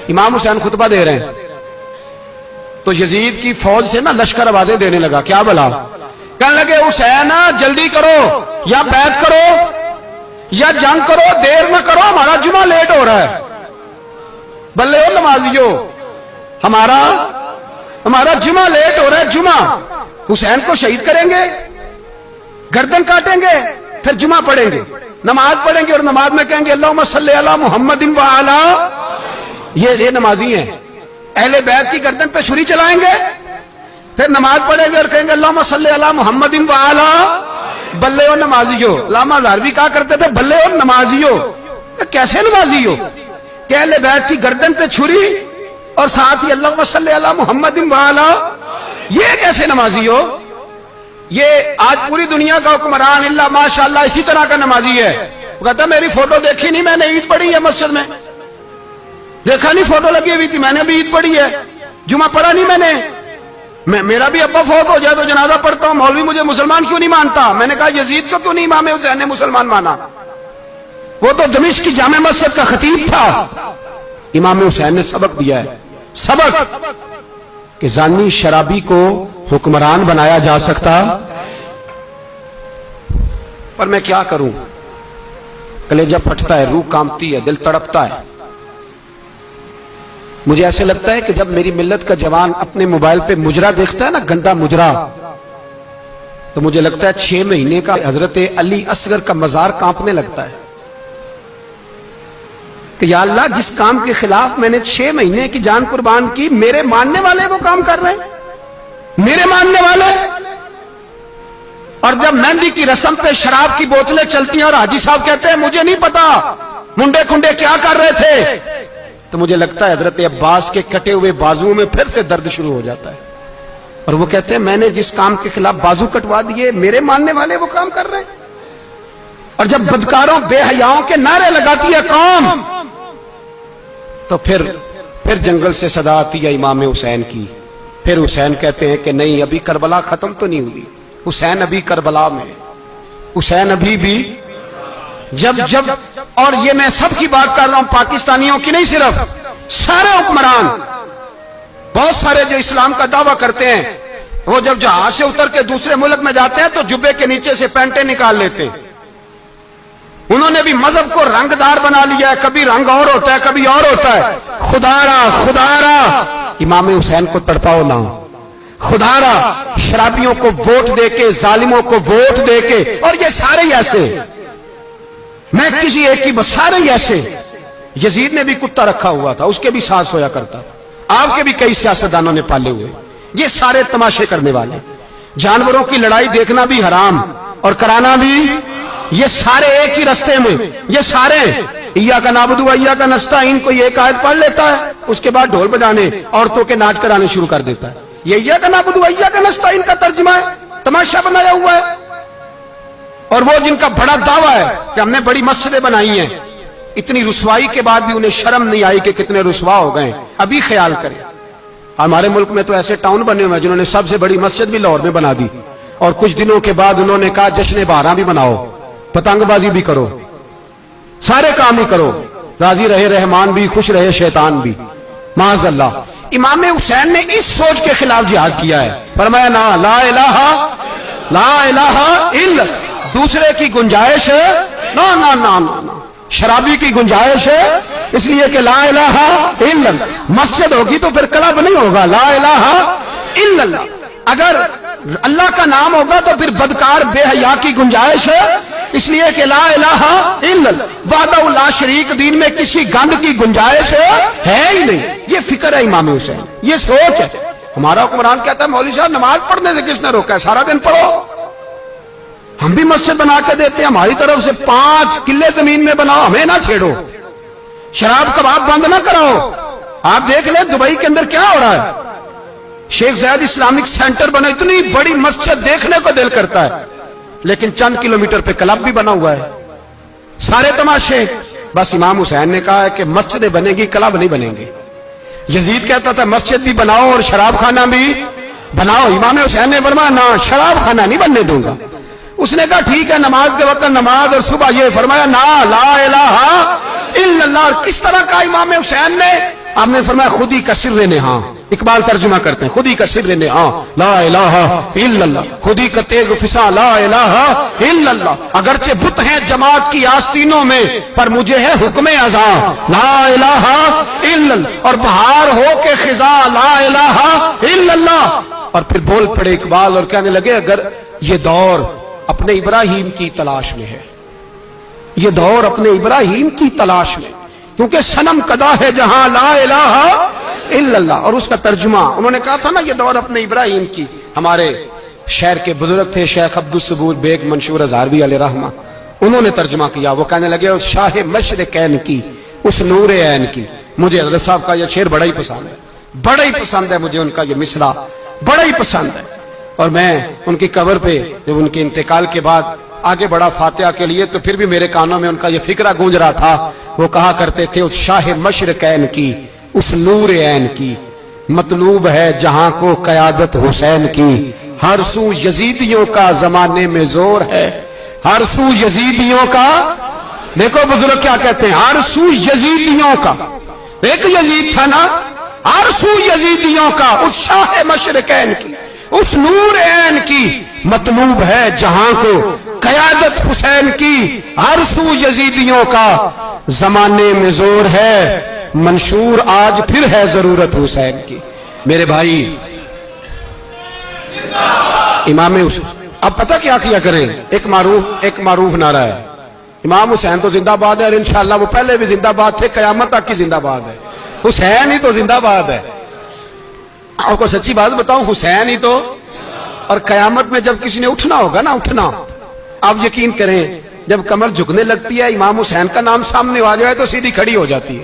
امام حسین خطبہ دے رہے ہیں تو یزید کی فوج سے نا لشکر آوازیں دینے لگا، کیا بلا؟ کہنے لگے حسین جلدی کرو، یا بیعت کرو یا جنگ کرو، دیر نہ کرو، ہمارا جمعہ لیٹ ہو رہا ہے۔ بلے ہو نمازیو، ہمارا جمعہ لیٹ ہو رہا ہے، جمعہ حسین کو شہید کریں گے، گردن کاٹیں گے، پھر جمعہ پڑھیں گے، نماز پڑھیں گے اور نماز میں کہیں گے اللہم صلی علی محمد وعلی، یہ نمازی ہیں۔ اہل بیت کی گردن پہ چھری چلائیں گے، پھر نماز پڑھیں گے اور کہیں گے اللہم صلی علی محمد وعلی، بلے ہو نمازیو۔ علامہ ہزاروی کہا کرتے تھے بلے ہو نمازیو، کیسے نمازی ہو کہ اہل بیت کی گردن پہ چھری اور ساتھ ہی اللہم صلی علی محمد وعلی، یہ کیسے نمازی ہو؟ یہ آج پوری دنیا کا حکمران اللہ ماشاءاللہ اسی طرح کا نمازی ہے۔ وہ کہتا میری فوٹو دیکھی نہیں، میں نے عید پڑھی ہے مسجد میں، دیکھا نہیں فوٹو لگی ہوئی تھی، میں نے بھی عید پڑھی ہے، جمعہ پڑھا نہیں میں نے، میرا بھی ابا فوت ہو جائے تو جنازہ پڑھتا ہوں، مولوی مجھے مسلمان کیوں نہیں مانتا؟ میں نے کہا یزید کو کیوں نہیں امام حسین نے مسلمان مانا؟ وہ تو دمشق کی جامع مسجد کا خطیب تھا۔ امام حسین نے سبق دیا ہے، سبق کہ زانی شرابی کو حکمران بنایا جا سکتا، پر میں کیا کروں، کلیجہ پھٹتا ہے، روح کانپتی ہے، دل تڑپتا ہے۔ مجھے ایسے لگتا ہے کہ جب میری ملت کا جوان اپنے موبائل پہ مجرا دیکھتا ہے نا، گندا مجرا، تو مجھے لگتا ہے 6 مہینے کا حضرت علی اصغر کا مزار کانپنے لگتا ہے کہ یا اللہ جس کام کے خلاف میں نے 6 مہینے کی جان قربان کی، میرے ماننے والے وہ کام کر رہے ہیں، میرے ماننے والے۔ اور جب مہندی کی رسم پہ شراب کی بوتلیں چلتی ہیں اور حاجی صاحب کہتے ہیں مجھے نہیں پتا منڈے کھنڈے کیا کر رہے تھے، تو مجھے لگتا ہے حضرت عباس کے کٹے ہوئے بازو میں پھر سے درد شروع ہو جاتا ہے، اور وہ کہتے ہیں میں نے جس کام کے خلاف بازو کٹوا دیے، میرے ماننے والے وہ کام کر رہے ہیں۔ اور جب بدکاروں بے حیاؤں کے نعرے لگاتی ہے قوم، تو پھر جنگل سے صدا آتی ہے امام حسین کی، پھر حسین کہتے ہیں کہ نہیں ابھی کربلا ختم تو نہیں ہوئی، حسین ابھی کربلا میں، حسین ابھی بھی جب اور یہ میں سب کی بات کر رہا ہوں، پاکستانیوں کی نہیں، صرف سارے حکمران، بہت سارے جو اسلام کا دعویٰ کرتے ہیں، وہ جب جہاز سے اتر کے دوسرے ملک میں جاتے ہیں تو جبے کے نیچے سے پینٹیں نکال لیتے ہیں۔ انہوں نے بھی مذہب کو رنگ دار بنا لیا ہے، کبھی رنگ اور ہوتا ہے کبھی اور ہوتا ہے۔ خدا را امام حسین کو تڑپاؤ نہ، خدا را شرابیوں کو ووٹ دے کے، ظالموں کو ووٹ دے کے، اور یہ سارے ہی ایسے، میں کسی ایک کی بس، سارے ہی ایسے۔ یزید نے بھی کتا رکھا ہوا تھا، اس کے بھی ساتھ سویا کرتا تھا، آپ کے بھی کئی سیاستدانوں نے پالے ہوئے، یہ سارے تماشے کرنے والے، جانوروں کی لڑائی دیکھنا بھی حرام اور کرانا بھی، یہ سارے ایک ہی رستے میں، یہ سارے ایاک نعبد و ایاک نستعین کوئی ایک آیت پڑھ لیتا ہے، اس کے بعد ڈھول بجانے، عورتوں کے ناچ کرانے شروع کر دیتا ہے۔ یہ ایاک نعبد و ایاک نستعین کا ترجمہ ہے، تماشا بنایا ہوا ہے۔ اور وہ جن کا بڑا دعویٰ ہے کہ ہم نے بڑی مسجدیں بنائی ہیں، اتنی رسوائی کے بعد بھی انہیں شرم نہیں آئی کہ کتنے رسوا ہو گئے۔ ابھی خیال کریں، ہمارے ملک میں تو ایسے ٹاؤن بنے ہوئے ہیں جنہوں نے سب سے بڑی مسجد بھی لاہور میں بنا دی، اور کچھ دنوں کے بعد انہوں نے کہا جشن بہاراں بھی بناؤ، پتنگ بازی بھی کرو، سارے کام ہی کرو، راضی رہے رحمان بھی، خوش رہے شیطان بھی، معاذ اللہ۔ امام حسین نے اس سوچ کے خلاف جہاد کیا ہے، فرمایا نا لا الہ الا، دوسرے کی گنجائش نا نا نا نا، شرابی کی گنجائش ہے، اس لیے کہ لا الہ الا، مسجد ہوگی تو پھر کلب نہیں ہوگا، لا الہ الا اللہ، اگر اللہ کا نام ہوگا تو پھر بدکار بے حیا کی گنجائش ہے، اس لیے کہ لا الہ الا اللہ، وحدہ لا شریک، دین میں کسی گند کی گنجائش ہے ہی نہیں۔ یہ فکر ہے امام حسین، یہ سوچ ہے۔ ہمارا حکمران کہتا ہے مولوی صاحب نماز پڑھنے سے کس نے روکا ہے، سارا دن پڑھو، ہم بھی مسجد بنا کے دیتے ہیں، ہماری طرف سے 5 کلے زمین میں بناؤ، ہمیں نہ چھیڑو، شراب کباب بند نہ کراؤ۔ آپ دیکھ لیں دبئی کے اندر کیا ہو رہا ہے، شیخ زید اسلامک سینٹر بنا، اتنی بڑی مسجد دیکھنے کو دل کرتا ہے، لیکن چند کلومیٹر پہ کلب بھی بنا ہوا ہے، سارے تماشے۔ بس امام حسین نے کہا ہے کہ مسجدیں بنے گی، کلب نہیں بنیں گے۔ یزید کہتا تھا مسجد بھی بناؤ اور شراب خانہ بھی بناؤ، امام حسین نے فرمایا نہ، شراب خانہ نہیں بننے دوں گا۔ اس نے کہا ٹھیک ہے نماز کے وقت نماز اور صبح یہ، فرمایا نا لا الہ الا اللہ۔ اور کس طرح کا امام حسین نے آپ نے فرمایا خودی کا سر نہاں، اقبال ترجمہ کرتے ہیں خودی کا سر نہاں لا الہ الا اللہ، خودی کا تیغ فساں لا الہ الا اللہ، اگرچہ بت ہیں جماعت کی آستینوں میں پر مجھے ہے حکم ازاں لا الہ الا اللہ، اور بہار ہو کے خزاں لا الہ الا اللہ۔ اور پھر بول پڑے اقبال اور کہنے لگے اگر یہ دور اپنے ابراہیم کی تلاش میں ہے، یہ دور اپنے ابراہیم کی تلاش میں، کیونکہ صنم کدا ہے جہاں لا الہ الا اللہ، اور اس کا ترجمہ انہوں نے کہا تھا نا یہ دور اپنے ابراہیم کی۔ ہمارے شہر کے بزرگ تھے شیخ عبدالصبور بیگ منشور ہزاروی علیہ رحمہ، انہوں نے ترجمہ کیا، وہ کہنے لگے اس شاہ مشرقین کی، اس نور عین کی۔ مجھے حضرت صاحب کا یہ شعر بڑا ہی پسند ہے، بڑا ہی پسند ہے مجھے ان کا یہ مصرع بڑا ہی پسند ہے، اور میں ان کی قبر پہ جب ان کے انتقال کے بعد آگے بڑا فاتحہ کے لیے تو پھر بھی میرے کانوں میں ان کا یہ فکرہ گونج رہا تھا، وہ کہا کرتے تھے اس شاہ مشرقین کی، اس نور عین کی، مطلوب ہے جہاں کو قیادت حسین کی، ہر سو یزیدیوں کا زمانے میں زور ہے، ہر سو یزیدیوں کا، دیکھو بزرگ کیا کہتے ہیں، ہر سو یزیدیوں کا، ایک یزید تھا نا، ہر سو یزیدیوں کا، اس شاہ مشرقین کی، اس نور عین کی، مطلوب ہے جہاں کو قیادت حسین کی، ہر سو یزیدیوں کا زمانے میں زور ہے، منشور آج پھر ہے ضرورت حسین کی۔ میرے بھائی امام حسین، اب پتہ کیا کریں، ایک معروف نعرہ ہے، امام حسین تو زندہ باد ہے، اور انشاءاللہ وہ پہلے بھی زندہ باد تھے، قیامت تک کی زندہ باد ہے، حسین ہی تو زندہ باد ہے۔ آپ کو سچی بات بتاؤں، حسین ہی تو، اور قیامت میں جب کسی نے اٹھنا ہوگا نا، اٹھنا، آپ یقین کریں جب کمر جھکنے لگتی ہے امام حسین کا نام سامنے آ جائے تو سیدھی کھڑی ہو جاتی ہے۔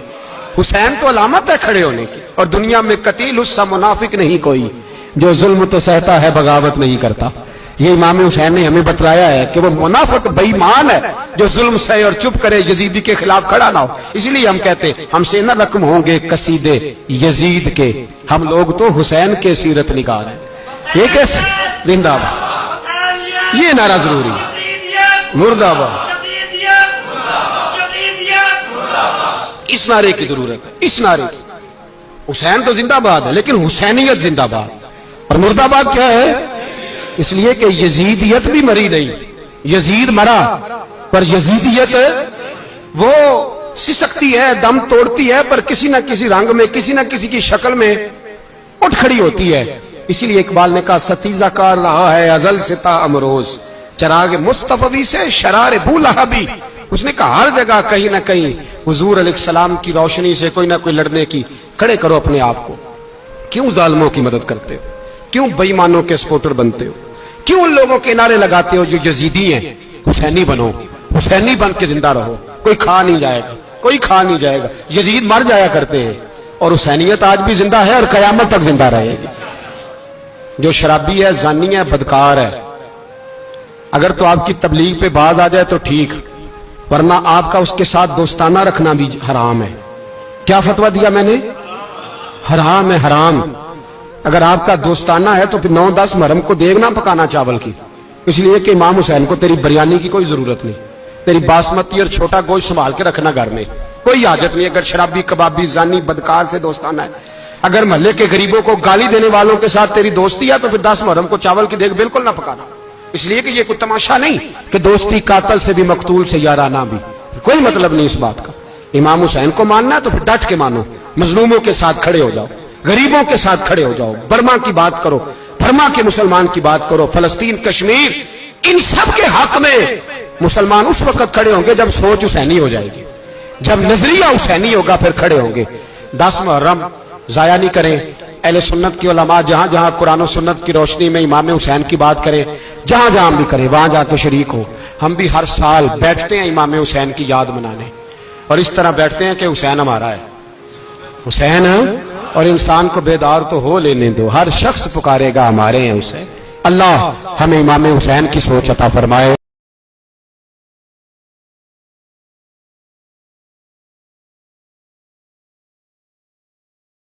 حسین تو علامت ہے کھڑے ہونے کی، اور دنیا میں قتیل اس سا منافق نہیں کوئی جو ظلم تو سہتا ہے بغاوت نہیں کرتا۔ یہ امام حسین نے ہمیں بتلایا ہے کہ وہ منافق بے ایمان ہے جو ظلم سہے اور چپ کرے، یزیدی کے خلاف کھڑا نہ ہو۔ اس لیے ہم کہتے ہیں ہم سے نہ رقم ہوں گے قصیدے یزید کے، ہم لوگ تو حسین کے سیرت نگار ہیں۔ یہ کیسے زندہ باد، یہ نعرہ ضروری ہے، مرد آباد، اس نعرے کی ضرورت ہے، اس نعرے کی۔ حسین تو زندہ باد ہے لیکن حسینیت زندہ باد، اور مرد آباد کیا ہے؟ اس لیے کہ یزیدیت بھی مری نہیں، یزید مرا پر یزیدیت وہ سسکتی ہے، دم توڑتی ہے، پر کسی نہ کسی رنگ میں، کسی نہ کسی کی شکل میں اٹھ کھڑی ہوتی ہے۔ اسی لیے اقبال نے کہا ستیزہ کار رہا ہے ازل سے تا امروز، چراغ مصطفی سے شرار بولہبی۔ اس نے کہا ہر جگہ کہیں نہ کہیں حضور علیہ السلام کی روشنی سے کوئی نہ کوئی لڑنے کی، کھڑے کرو اپنے آپ کو۔ کیوں ظالموں کی مدد کرتے ہو؟ کیوں بے ایمانوں کے سپورٹر بنتے ہو؟ کیوں ان لوگوں کے نعرے لگاتے ہو جو یزیدی ہیں؟ حسینی بنو، حسینی بن کے زندہ رہو، کوئی کھا نہیں جائے گا، کوئی کھا نہیں جائے گا۔ یزید مر جایا کرتے ہیں اور حسینیت آج بھی زندہ ہے اور قیامت تک زندہ رہے گی۔ جو شرابی ہے، زانی ہے، بدکار ہے، اگر تو آپ کی تبلیغ پہ باز آ جائے تو ٹھیک، ورنہ آپ کا اس کے ساتھ دوستانہ رکھنا بھی حرام ہے۔ کیا فتویٰ دیا میں نے؟ حرام ہے، حرام۔ اگر آپ کا دوستانہ ہے تو پھر 9-10 محرم کو دیگ نہ پکانا چاول کی، اس لیے کہ امام حسین کو تیری بریانی کی کوئی ضرورت نہیں، تیری باسمتی اور چھوٹا گوشت سنبھال کے رکھنا گھر میں، کوئی حاجت نہیں۔ اگر شرابی، کبابی، زانی، بدکار سے دوستانہ ہے، اگر محلے کے غریبوں کو گالی دینے والوں کے ساتھ تیری دوستی ہے تو پھر 10 محرم کو چاول کی دیگ بالکل نہ پکانا، اس لیے کہ یہ کوئی تماشا نہیں کہ دوستی قاتل سے بھی مقتول سے یارانہ بھی، کوئی مطلب نہیں اس بات کا۔ امام حسین کو ماننا ہے تو پھر ڈٹ کے مانو، مظلوموں کے ساتھ کھڑے ہو جاؤ، غریبوں کے ساتھ کھڑے ہو جاؤ، برما کی بات کرو، برما کے مسلمان کی بات کرو، فلسطین، کشمیر، ان سب کے حق میں مسلمان اس وقت کھڑے ہوں گے جب سوچ حسینی ہو جائے گی، جب نظریہ حسینی ہوگا پھر کھڑے ہوں گے۔ 10 محرم ضائع نہیں کریں۔ اہل سنت کی علماء جہاں جہاں قرآن و سنت کی روشنی میں امام حسین کی بات کریں، جہاں جہاں ہم بھی کریں، وہاں جا کے شریک ہو۔ ہم بھی ہر سال بیٹھتے ہیں امام حسین کی یاد منانے، اور اس طرح بیٹھتے ہیں کہ حسین ہمارا ہے، حسین ہے، اور انسان کو بیدار تو ہو لینے دو، ہر شخص پکارے گا ہمارے ہیں حسین۔ اللہ ہمیں امام حسین کی سوچ عطا فرمائے۔